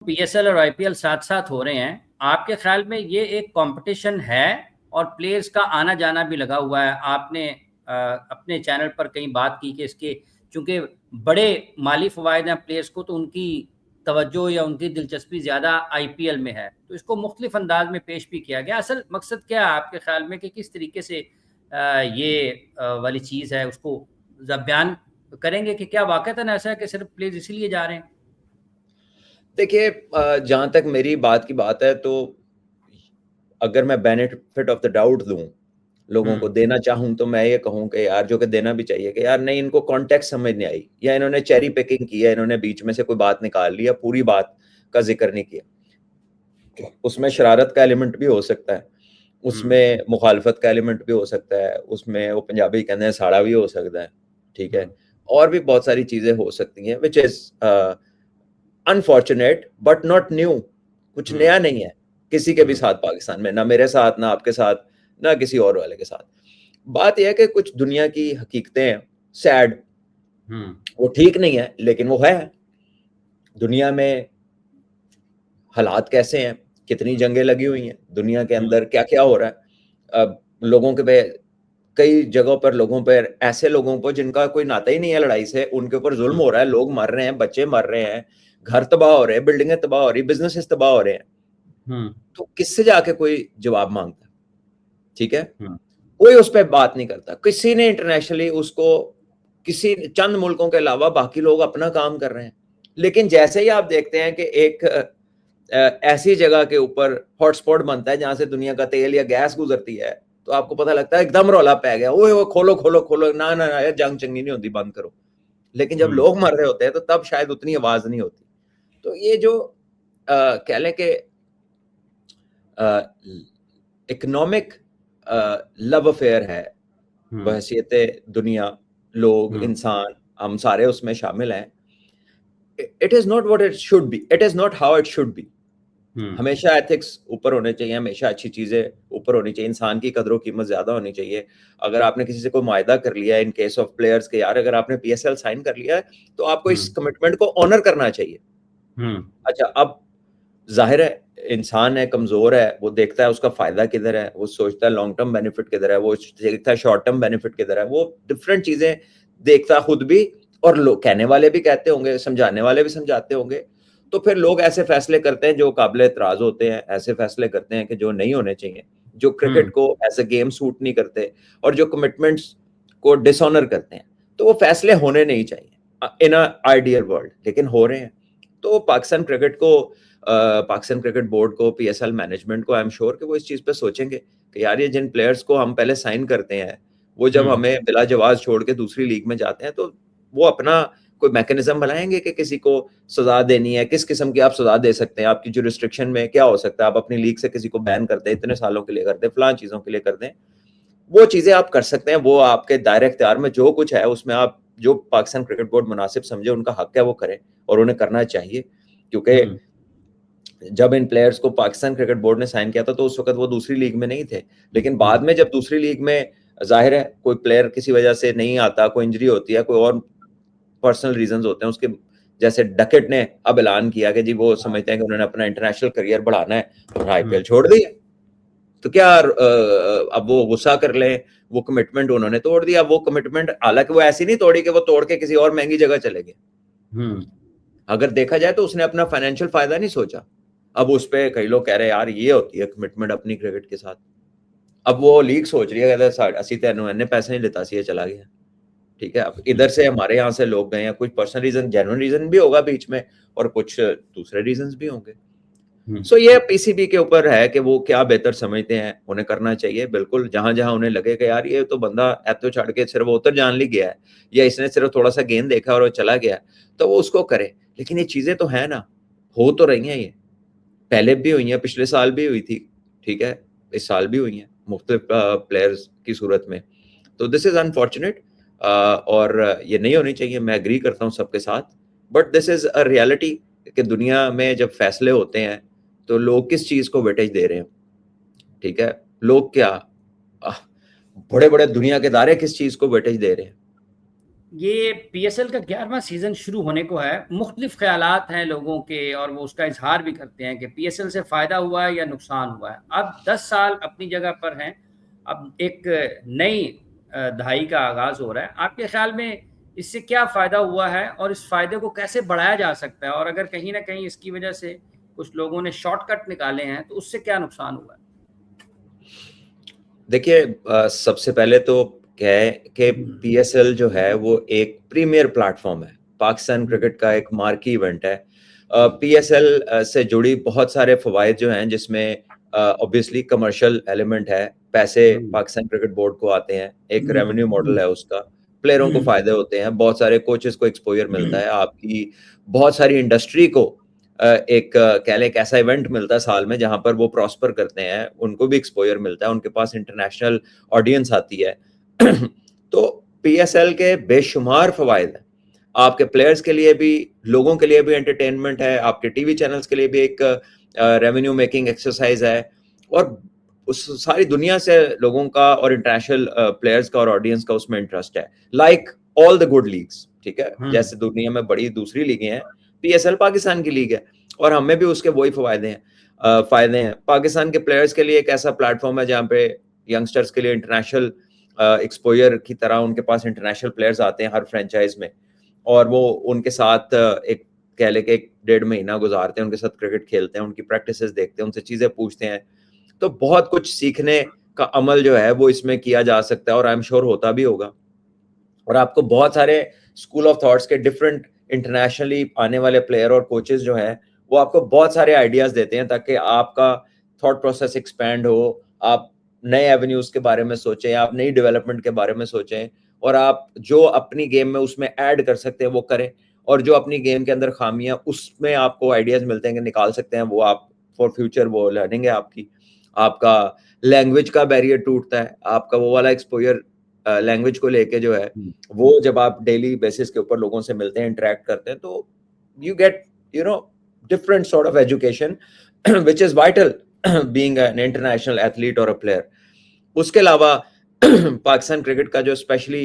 PSL और IPL साथ साथ हो रहे हैं, आपके ख्याल में ये एक कंपटीशन है और प्लेयर्स का आना जाना भी लगा हुआ है? आपने अपने चैनल पर कहीं बात की कि इसके चूंकि बड़े माली फवायद हैं प्लेयर्स को, तो उनकी तवज्जो या उनकी दिलचस्पी ज़्यादा आईपीएल में है, तो इसको मुख्तलिफ अंदाज में पेश भी किया गया। असल मकसद क्या है आपके ख्याल में कि किस तरीके से ये वाली चीज़ है उसको बयान करेंगे कि क्या वाकईतन ऐसा है कि सिर्फ प्लेयर्स इसीलिए जा रहे हैं? देखिए, जहाँ तक मेरी बात की बात है, तो अगर मैं बेनिफिट ऑफ द डाउट दूं, लोगों को देना चाहूं, तो मैं ये कहूं कि यार, जो कि देना भी चाहिए, कि यार नहीं, इनको कॉन्टेक्स्ट समझ नहीं आई, या इन्होंने चेरी पिकिंग की है, इन्होंने बीच में से कोई बात निकाल ली, या पूरी बात का जिक्र नहीं किया। उसमें शरारत का एलिमेंट भी हो सकता है, उसमें मुखालफत का एलिमेंट भी हो सकता है, उसमें वो पंजाबी कहते हैं साड़ा भी हो सकता है, ठीक है, और भी बहुत सारी चीजें हो सकती हैं, which is unfortunate but not new. कुछ नया नहीं है किसी के भी साथ पाकिस्तान में, ना मेरे साथ, ना आपके साथ, ना किसी और वाले के साथ। बात यह है कि कुछ दुनिया की हकीकतें हैं, सैड, वो ठीक नहीं है, लेकिन वो है। दुनिया में हालात कैसे हैं, कितनी जंगें लगी हुई हैं, दुनिया के अंदर क्या क्या हो रहा है। अब लोगों के पे कई जगहों पर, लोगों पर, ऐसे लोगों पर जिनका कोई नाता ही नहीं है लड़ाई से, उनके ऊपर जुल्म हो रहा है, लोग मर रहे हैं, बच्चे मर रहे हैं, घर तबाह हो रहे हैं, बिल्डिंगें तबाह हो रही, बिजनेसेस तबाह हो रहे हैं। तो किससे जाके कोई जवाब मांगता है? ठीक है, कोई उस पर बात नहीं करता, किसी ने इंटरनेशनली उसको, किसी चंद मुल्कों के अलावा बाकी लोग अपना काम कर रहे हैं। लेकिन जैसे ही आप देखते हैं कि एक ऐसी जगह के ऊपर हॉटस्पॉट बनता है जहां से दुनिया का तेल या गैस गुजरती है, तो आपको पता लगता है एकदम रौला पै गया, ओए खोलो खोलो खोलो, ना ना ना, जंग चंगी नहीं होती, बंद करो। लेकिन जब लोग मर रहे होते हैं, तो तब शायद उतनी आवाज नहीं होती। तो ये जो कह लें कि इकोनॉमिक लव अफेयर है, बहसीत दुनिया, लोग, इंसान, हम सारे उसमें शामिल हैं। It is not what it should be, it is not how it should be. हमेशा एथिक्स ऊपर होने चाहिए, हमेशा अच्छी चीजें ऊपर होनी चाहिए, इंसान की कदर कीमत ज्यादा होनी चाहिए। अगर आपने किसी से कोई मायदा कर लिया है, इन केस ऑफ प्लेयर्स के, यार अगर आपने पीएसएल साइन कर लिया है, तो आपको इस कमिटमेंट को ऑनर करना चाहिए। अच्छा, अब जाहिर है इंसान है, कमजोर है, वो देखता है उसका फायदा किधर है, वो सोचता है लॉन्ग टर्म बेनिफिट किधर है, वो देखता है शॉर्ट टर्म बेनिफिट किधर है, वो डिफरेंट चीजें देखता खुद भी, और लोग कहने वाले भी कहते होंगे, समझाने वाले भी समझाते होंगे। तो फिर लोग ऐसे फैसले करते हैं जो काबिल एतराज होते हैं, ऐसे फैसले करते हैं कि जो नहीं होने चाहिए, जो क्रिकेट को एज ए गेम सूट नहीं करते, और जो कमिटमेंट्स को डिसऑनर करते हैं। तो वो फैसले होने नहीं चाहिए इन आइडियल वर्ल्ड, लेकिन हो रहे हैं। तो पाकिस्तान क्रिकेट बोर्ड को, पीएसएल मैनेजमेंट को, आई एम श्योर कि वो इस चीज पे सोचेंगे कि यार, ये जिन प्लेयर्स को हम पहले साइन करते हैं, वो जब हमें बिला जवाब छोड़ के दूसरी लीग में जाते हैं, तो वो अपना कोई मैकेनिज्म बनाएंगे कि किसी को सजा देनी है, किस किस्म की आप सजा दे सकते हैं, आपकी जो रिस्ट्रिक्शन में क्या हो सकता है, आप अपनी लीग से किसी को बैन कर दें, इतने सालों के लिए कर दें, फलां चीजों के लिए कर दें। वो चीजें आप कर सकते हैं, वो आपके दायरे इख्तियार में जो कुछ है, उसमें आप जो पाकिस्तान क्रिकेट बोर्ड मुनासिब समझे, उनका हक है वो करें, और उन्हें करना चाहिए। क्योंकि जब इन प्लेयर्स को पाकिस्तान क्रिकेट बोर्ड ने साइन किया था, तो उस वक्त वो दूसरी लीग में नहीं थे। लेकिन बाद में जब दूसरी लीग में, जाहिर है कोई प्लेयर किसी वजह से नहीं आता, कोई इंजरी होती है, कोई और पर्सनल रीजंस होते हैं उसके, जैसे डकेट ने अब ऐलान किया कि जी वो समझते हैं कि उन्होंने अपना इंटरनेशनल करियर बढ़ाना है, और आईपीएल छोड़ दी है। तो क्या अब वो गुस्सा कर लें, वो कमिटमेंट उन्होंने तोड़ दिया। वो कमिटमेंट हालांकि वो ऐसी नहीं तोड़ी कि वो तोड़ के किसी और महंगी जगह चले गए। अगर देखा जाए तो उसने अपना फाइनेंशियल फायदा नहीं सोचा। अब उस पर कई लोग कह रहे हैं यार, ये होती है कमिटमेंट अपनी क्रिकेट के साथ। अब वो लीग सोच रही है, कहते असी तेन इन्ने पैसे नहीं लेता सी, ये चला गया। ठीक है, अब इधर से हमारे यहाँ से लोग गए हैं, कुछ पर्सनल रीजन, जेन्युइन रीजन भी होगा बीच में, और कुछ दूसरे रीजन भी होंगे। सो ये पीसीबी के ऊपर है कि वो क्या बेहतर समझते हैं, उन्हें करना चाहिए बिल्कुल। जहां जहां उन्हें लगे कि यार ये तो बंदा ऐतो छड़ के सिर्फ उतर जान ली गया है, या इसने सिर्फ थोड़ा सा गेंद देखा और वो चला गया, तो वो उसको करे। लेकिन ये चीजें तो है ना, हो तो रही हैं, ये पहले भी हुई हैं, पिछले साल भी हुई थी, ठीक है, इस साल भी हुई हैं मुख्तलिफ प्लेयर्स की सूरत में। तो दिस इज अनफॉर्चुनेट, और ये नहीं होनी चाहिए, मैं एग्री करता हूँ सबके साथ। But this is a reality कि दुनिया में जब फैसले होते हैं, तो लोग किस चीज को वेटेज दे रहे हैं, ठीक है, लोग क्या बड़े बड़े दुनिया के दायरे किस चीज को वेटेज दे रहे हैं। ये पीएसएल का 11वां सीजन शुरू होने को है। मुख्तलिफ ख्यालात हैं लोगों के और वो उसका इजहार भी करते हैं कि पीएसएल से फ़ायदा हुआ है या नुकसान हुआ है। अब 10 साल अपनी जगह पर हैं, अब एक नई दहाई का आगाज़ हो रहा है। आपके ख्याल में इससे क्या फ़ायदा हुआ है और इस फ़ायदे को कैसे बढ़ाया जा सकता है, और अगर कहीं ना कहीं इसकी वजह से कुछ लोगों ने शॉर्टकट निकाले हैं तो उससे क्या नुकसान हुआ है? देखिए, सबसे पहले तो क्या है कि पीएसएल जो है वो एक प्रीमियर प्लेटफॉर्म है, पाकिस्तान क्रिकेट का एक मार्की इवेंट है। पीएसएल से जुड़ी बहुत सारे फवायद जो हैं, जिसमें ऑब्वियसली कमर्शियल एलिमेंट है, पैसे पाकिस्तान क्रिकेट बोर्ड को आते हैं, एक रेवेन्यू मॉडल है उसका, प्लेयरों को फायदे होते हैं, बहुत सारे कोचेस को एक्सपोजर मिलता है, आपकी बहुत सारी इंडस्ट्री को एक कह लें एक ऐसा इवेंट मिलता है साल में जहां पर वो प्रॉस्पर करते हैं, उनको भी एक्सपोजर मिलता है, उनके पास इंटरनेशनल ऑडियंस आती है। तो पीएसएल के बेशुमार फवायद हैं, आपके प्लेयर्स के लिए भी, लोगों के लिए भी एंटरटेनमेंट है, आपके टीवी चैनल्स के लिए भी एक रेवेन्यू मेकिंग एक्सरसाइज है, और उस सारी दुनिया से लोगों का और इंटरनेशनल प्लेयर्स का और ऑडियंस का उसमें इंटरेस्ट है, like all the good leagues. ठीक है, जैसे दुनिया में बड़ी दूसरी लीगें हैं, पीएसएल पाकिस्तान की लीग है और हमें भी उसके वही फायदे हैं। पाकिस्तान के प्लेयर्स के लिए एक ऐसा प्लेटफॉर्म है जहाँ पे यंगस्टर्स के लिए इंटरनेशनल एक्सपोजर की तरह उनके पास इंटरनेशनल प्लेयर्स आते हैं हर फ्रेंचाइज में, और वो उनके साथ एक कह ले के 1.5 महीना गुजारते हैं, उनके साथ क्रिकेट खेलते हैं, उनकी प्रैक्टिसेस देखते हैं, उनसे चीजें पूछते हैं। तो बहुत कुछ सीखने का अमल जो है वो इसमें किया जा सकता है, और आई एम श्योर होता भी होगा। और आपको बहुत सारे स्कूल ऑफ थॉट्स के डिफरेंट इंटरनेशनली आने वाले प्लेयर और कोचेस जो हैं, वो आपको बहुत सारे आइडियाज देते हैं ताकि आपका थॉट प्रोसेस एक्सपैंड हो, आप नए एवेन्यूज के बारे में सोचें, आप नई डेवलपमेंट के बारे में सोचें, और आप जो अपनी गेम में उसमें ऐड कर सकते हैं वो करें, और जो अपनी गेम के अंदर खामियां उसमें आपको आइडियाज मिलते हैं कि निकाल सकते हैं, वो आप फॉर फ्यूचर वो लर्निंग है आपकी। आपका लैंग्वेज का बैरियर टूटता है, आपका वो वाला एक्सपोजर लैंग्वेज को लेके जो है, वो जब आप डेली बेसिस के ऊपर लोगों से मिलते हैं, इंटरेक्ट करते हैं, तो you get different sort of education which is vital being an international athlete or a player. उसके अलावा पाकिस्तान क्रिकेट का जो स्पेशली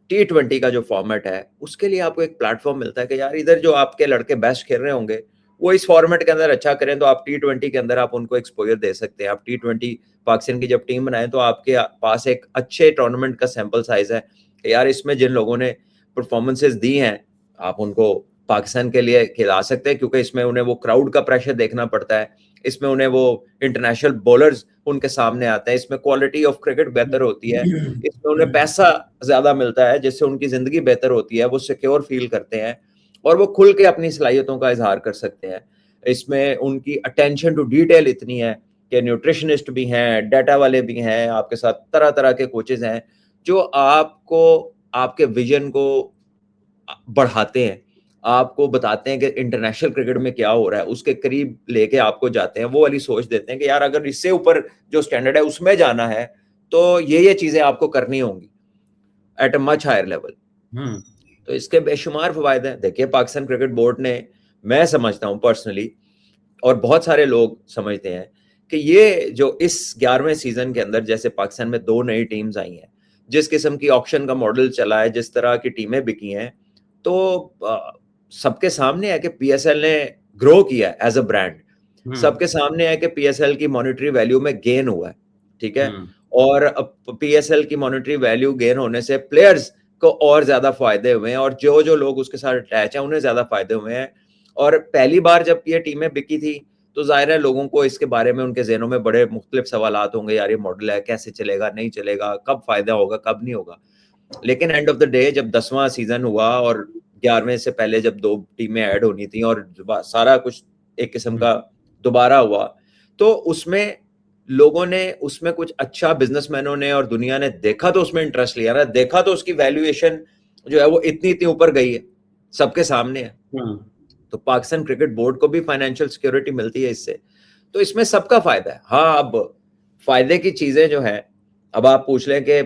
T20 का जो फॉर्मेट है, उसके लिए आपको एक प्लेटफॉर्म मिलता है कि यार इधर जो आपके लड़के बेस्ट खेल रहे होंगे वो इस फॉर्मेट के अंदर अच्छा करें, तो आप T20 के अंदर आप उनको एक्सपोजर दे सकते हैं। आप T20 पाकिस्तान की जब टीम बनाए तो आपके पास एक अच्छे टूर्नामेंट का सैंपल साइज है कि यार इसमें जिन लोगों ने परफॉर्मेंसेस दी हैं, आप उनको पाकिस्तान के लिए खिला सकते हैं, क्योंकि इसमें उन्हें वो क्राउड का प्रेशर देखना पड़ता है, इसमें उन्हें वो इंटरनेशनल बॉलर्स उनके सामने आते हैं, इसमें क्वालिटी ऑफ क्रिकेट बेहतर होती है, इसमें उन्हें पैसा ज्यादा मिलता है जिससे उनकी जिंदगी बेहतर होती है, वो सिक्योर फील करते हैं और वो खुल के अपनी सलाहियतों का इजहार कर सकते हैं। इसमें उनकी अटेंशन टू डिटेल इतनी है कि न्यूट्रिशनिस्ट भी हैं, डाटा वाले भी हैं, आपके साथ तरह तरह के कोचेज हैं जो आपको आपके विजन को बढ़ाते हैं, आपको बताते हैं कि इंटरनेशनल क्रिकेट में क्या हो रहा है, उसके करीब लेके आपको जाते हैं, वो वाली सोच देते हैं कि यार अगर इससे ऊपर जो स्टैंडर्ड है उसमें जाना है तो ये चीजें आपको करनी होंगी at a much higher level. तो इसके बेशुमार फवायद हैं। देखिए, पाकिस्तान क्रिकेट बोर्ड ने, मैं समझता हूँ पर्सनली और बहुत सारे लोग समझते हैं कि ये जो इस 11वें सीजन के अंदर जैसे पाकिस्तान में 2 नई टीम्स आई हैं, जिस किस्म की ऑक्शन का मॉडल चला है, जिस तरह की टीमें बिकी हैं, तो सबके सामने है कि पीएसएल ने ग्रो किया है एज अ ब्रांड। सबके सामने है कि पीएसएल की मॉनेटरी वैल्यू में गेन हुआ है। ठीक है, और पीएसएल की मॉनेटरी वैल्यू गेन होने से प्लेयर्स को और ज्यादा फायदे हुए हैं, और जो जो लोग उसके साथ अटैच हैं उन्हें ज्यादा फायदे हुए हैं। और पहली बार जब ये टीमें बिकी थी तो जाहिर है लोगों को इसके बारे में, उनके ज़हनों में बड़े मुख्तलिफ सवालात होंगे, यार ये मॉडल है, कैसे चलेगा, नहीं चलेगा, कब फायदा होगा, कब नहीं होगा। लेकिन एंड ऑफ द डे जब 10वां सीजन हुआ और 11वें से पहले जब 2 टीमें ऐड होनी थी और सारा कुछ एक किस्म का दोबारा हुआ, तो उसमें लोगों ने, उसमें कुछ अच्छा बिजनेसमैनों ने और दुनिया ने देखा तो उसमें इंटरेस्ट लिया ना, देखा तो उसकी वैल्यूएशन जो है वो इतनी ऊपर गई है, सबके सामने है। तो पाकिस्तान क्रिकेट बोर्ड को भी फाइनेंशियल सिक्योरिटी मिलती है इससे, तो इसमें सबका फायदा है। हाँ, अब फायदे की चीजें जो है, अब आप पूछ लें कि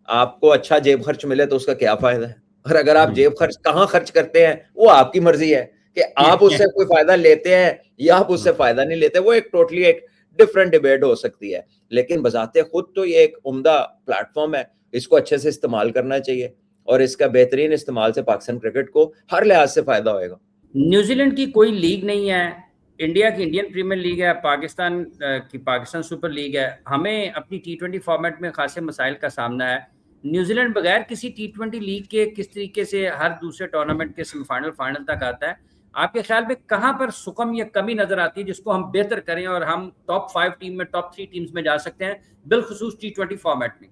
आपको अच्छा जेब खर्च मिले तो उसका क्या फायदा है, और अगर आप जेब खर्च कहाँ खर्च करते हैं वो आपकी मर्जी है कि आप उससे कोई फायदा लेते हैं या आप उससे फायदा नहीं लेते, वो एक टोटली एक डिफरेंट डिबेट हो सकती है। लेकिन बजाते खुद तो ये एक उम्दा प्लेटफॉर्म है, इसको अच्छे से इस्तेमाल करना चाहिए। और इसका बेहतरीन इस्तेमाल से पाकिस्तान क्रिकेट को हर लिहाज से फायदा होएगा। न्यूजीलैंड की कोई लीग नहीं है, इंडिया की इंडियन प्रीमियर लीग है, पाकिस्तान की पाकिस्तान सुपर लीग है। हमें अपनी T20 फॉर्मेट में खासे मसाइल का सामना है। न्यूजीलैंड बगैर किसी T20 लीग के किस तरीके से हर दूसरे टूर्नामेंट के सेमीफाइनल फाइनल तक आता है? आपके ख्याल में कहाँ पर सुकम या कमी नजर आती है जिसको हम बेहतर करें और हम टॉप 5 टीम में, टॉप 3 टीम्स में जा सकते हैं, बिलखुसूस T20 फॉर्मेट में?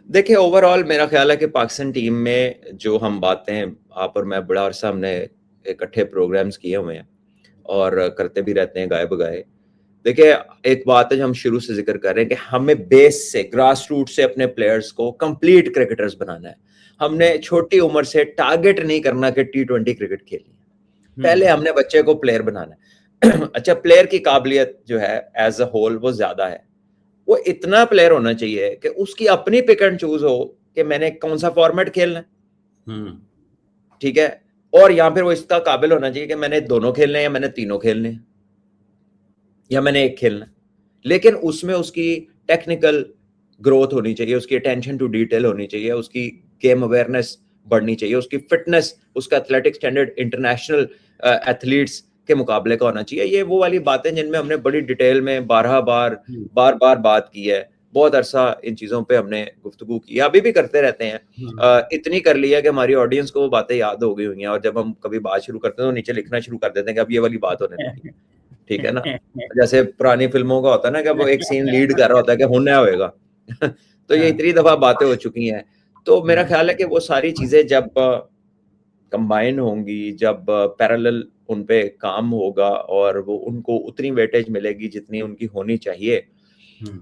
देखिए, ओवरऑल मेरा ख्याल है कि पाकिस्तान टीम में जो हम बातें, आप और मैं बड़ा अरसा हमने इकट्ठे प्रोग्राम्स किए हुए हैं और करते भी रहते हैं गाए बगाए। देखिए, एक बात है जो हम शुरू से जिक्र कर रहे हैं कि हमें बेस से, ग्रास रूट से अपने प्लेयर्स को कंप्लीट क्रिकेटर्स बनाना है। हमने छोटी उम्र से टारगेट नहीं करना कि T20 क्रिकेट खेलनी है, पहले हमने बच्चे को प्लेयर बनाना है। अच्छा, प्लेयर की काबिलियत जो है एज अ होल वो ज्यादा है, वो इतना प्लेयर होना चाहिए कि उसकी अपनी पिक एंड चूज हो कि मैंने कौन सा फॉर्मेट खेलना है, ठीक है, और या फिर वो इसका काबिल होना चाहिए कि मैंने दोनों खेलने हैं या मैंने तीनों खेलने हैं या मैंने एक खेलना है। लेकिन उसमें उसकी टेक्निकल ग्रोथ होनी चाहिए, उसकी अटेंशन टू डिटेल होनी चाहिए, उसकी गेम अवेयरनेस बढ़नी चाहिए, उसकी फिटनेस, उसका एथलेटिक स्टैंडर्ड इंटरनेशनल एथलीट्स के मुकाबले का होना चाहिए। ये वो वाली बातें जिनमें हमने बड़ी डिटेल में बार बार बात की है, बहुत अरसा इन चीजों पे हमने गुफ्तगू की है, अभी भी करते रहते हैं। इतनी कर लिया कि हमारी ऑडियंस को वो बातें याद हो गई हुई हैं, और जब हम कभी बात शुरू करते हैं तो नीचे लिखना शुरू कर देते हैं कि अब ये वाली बात होने लगी, ठीक है ना। जैसे पुरानी फिल्मों का होता है ना कि वो एक सीन लीड कर रहा होता है कि होना होएगा। तो ये इतनी दफा बातें हो चुकी हैं। तो मेरा ख्याल है कि वो सारी चीजें जब कंबाइन होंगी, जब पैरेलल उन पे काम होगा और वो उनको उतनी वेटेज मिलेगी जितनी उनकी होनी चाहिए,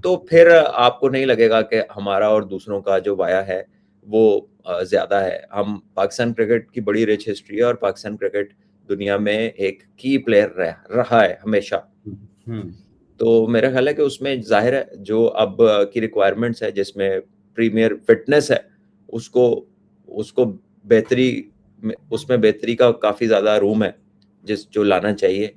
तो फिर आपको नहीं लगेगा कि हमारा और दूसरों का जो वाया है वो ज्यादा है। हम, पाकिस्तान क्रिकेट की बड़ी रिच हिस्ट्री है और पाकिस्तान क्रिकेट दुनिया में एक की प्लेयर रहा है हमेशा। तो मेरा ख्याल है कि उसमें जाहिर है जो अब की रिक्वायरमेंट्स है, जिसमें प्रीमियर फिटनेस है, उसको बेहतरी, उसमें बेहतरी का काफ़ी ज़्यादा रूम है जो लाना चाहिए।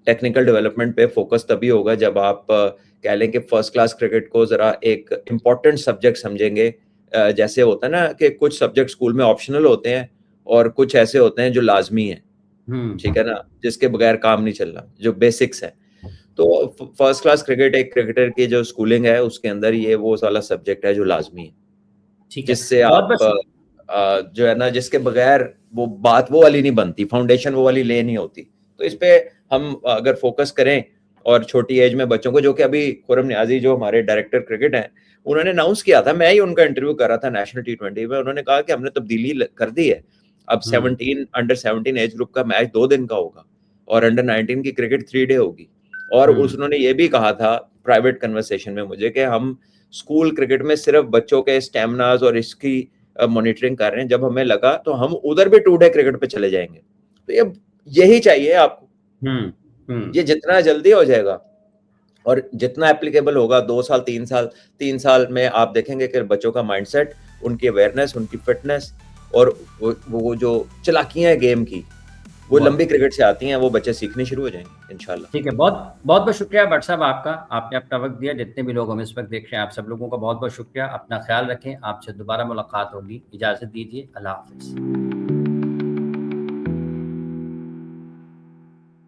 टेक्निकल डेवलपमेंट पे फोकस तभी होगा जब आप कह लें कि फर्स्ट क्लास क्रिकेट को ज़रा एक इम्पॉर्टेंट सब्जेक्ट समझेंगे। जैसे होता है ना कि कुछ सब्जेक्ट स्कूल में ऑप्शनल होते हैं और कुछ ऐसे होते हैं जो लाजमी हैं, ठीक है ना, जिसके बगैर काम नहीं चल रहा, जो बेसिक्स है। तो फर्स्ट क्लास क्रिकेट, एक क्रिकेटर की जो स्कूलिंग है उसके अंदर ये वो सारा सब्जेक्ट है जो लाजमी है, जिससे आप जो है ना, जिसके बगैर वो बात वो वाली नहीं बनती, फाउंडेशन वो वाली ले नहीं होती। तो इस पे हम अगर फोकस करें, और छोटी एज में बच्चों को, जो कि अभी खुरम नियाजी जो हमारे डायरेक्टर क्रिकेट हैं, उन्होंने अनाउंस किया था, मैं ही उनका इंटरव्यू कर रहा था नेशनल T20 में, उन्होंने कहा कि हमने तब्दीली कर दी है, अब अंडर 17 एज ग्रुप का मैच 2 दिन का होगा और अंडर 19 की क्रिकेट 3 डे होगी। और उन्होंने ये भी कहा था प्राइवेट कन्वर्सेशन में मुझे कि हम स्कूल क्रिकेट में सिर्फ बच्चों के स्टेमिनाज और इसकी मॉनिटरिंग कर रहे हैं, जब हमें लगा तो हम उधर भी 2 डे क्रिकेट पे चले जाएंगे। तो ये यही चाहिए आपको, ये जितना जल्दी हो जाएगा और जितना एप्लीकेबल होगा, 2 साल 3 साल में आप देखेंगे कि बच्चों का माइंडसेट, उनकी अवेयरनेस, उनकी फिटनेस और वो जो चलाकियां हैं गेम की, वो लंबी क्रिकेट से आती हैं, वो बच्चे सीखने शुरू हो जाएंगे इंशाल्लाह। ठीक है, बहुत बहुत शुक्रिया भट्ट साहब आपका, आपने अपना वक्त दिया। जितने भी लोग हमें इस वक्त देख रहे हैं, आप सब लोगों का बहुत बहुत शुक्रिया। अपना ख्याल रखें, आपसे दोबारा मुलाकात होगी। इजाज़त दीजिए, अल्लाह हाफिज़।